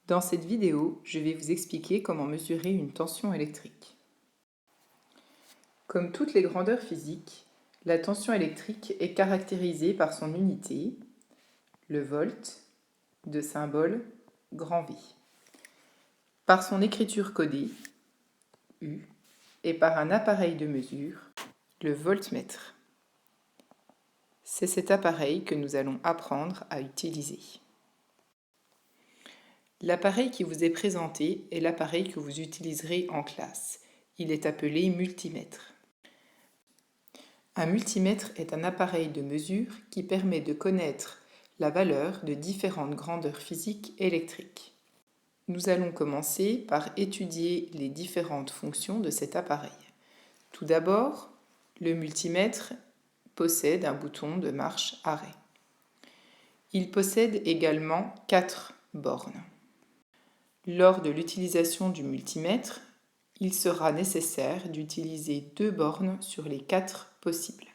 Dans cette vidéo, je vais vous expliquer comment mesurer une tension électrique. Comme toutes les grandeurs physiques, la tension électrique est caractérisée par son unité, le volt, de symbole grand V, par son écriture codée, U, et par un appareil de mesure, le voltmètre. C'est cet appareil que nous allons apprendre à utiliser. L'appareil qui vous est présenté est l'appareil que vous utiliserez en classe. Il est appelé multimètre. Un multimètre est un appareil de mesure qui permet de connaître la valeur de différentes grandeurs physiques électriques. Nous allons commencer par étudier les différentes fonctions de cet appareil. Tout d'abord, le multimètre possède un bouton de marche arrêt. Il possède également 4 bornes. Lors de l'utilisation du multimètre, il sera nécessaire d'utiliser 2 bornes sur les 4 possibles.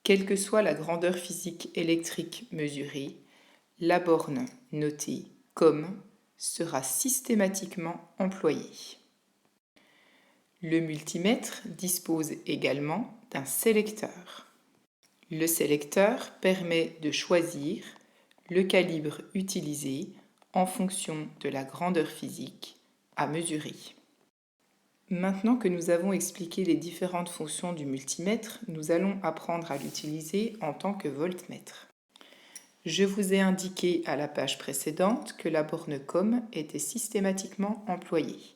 Quelle que soit la grandeur physique électrique mesurée, la borne notée comme sera systématiquement employée. Le multimètre dispose également d'un sélecteur. Le sélecteur permet de choisir le calibre utilisé en fonction de la grandeur physique à mesurer. Maintenant que nous avons expliqué les différentes fonctions du multimètre, nous allons apprendre à l'utiliser en tant que voltmètre. Je vous ai indiqué à la page précédente que la borne COM était systématiquement employée.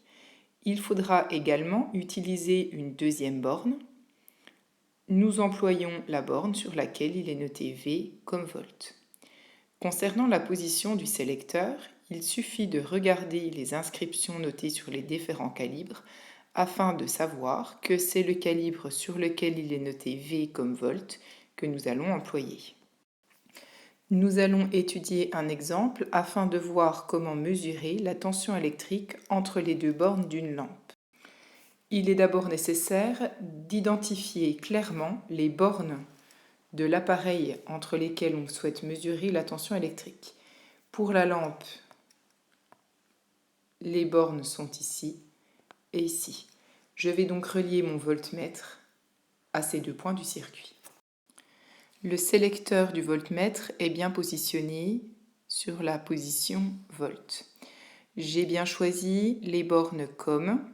Il faudra également utiliser une deuxième borne. Nous employons la borne sur laquelle il est noté V comme volt. Concernant la position du sélecteur, il suffit de regarder les inscriptions notées sur les différents calibres afin de savoir que c'est le calibre sur lequel il est noté V comme volt que nous allons employer. Nous allons étudier un exemple afin de voir comment mesurer la tension électrique entre les 2 bornes d'une lampe. Il est d'abord nécessaire d'identifier clairement les bornes de l'appareil entre lesquelles on souhaite mesurer la tension électrique. Pour la lampe, les bornes sont ici et ici. Je vais donc relier mon voltmètre à ces 2 points du circuit. Le sélecteur du voltmètre est bien positionné sur la position volt. J'ai bien choisi les bornes COM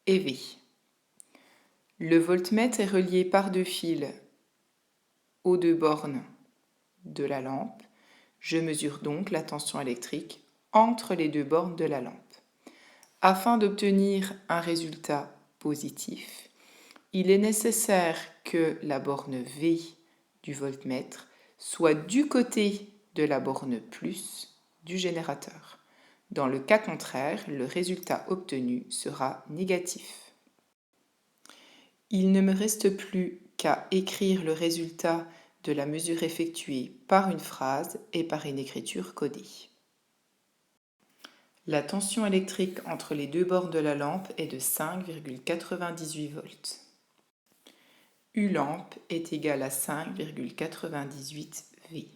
et V. Le voltmètre est relié par 2 fils aux 2 bornes de la lampe. Je mesure donc la tension électrique entre les 2 bornes de la lampe. Afin d'obtenir un résultat positif, il est nécessaire que la borne V du voltmètre soit du côté de la borne plus du générateur. Dans le cas contraire, le résultat obtenu sera négatif. Il ne me reste plus qu'à écrire le résultat de la mesure effectuée par une phrase et par une écriture codée. La tension électrique entre les 2 bornes de la lampe est de 5,98 volts. U lampe est égal à 5,98 V.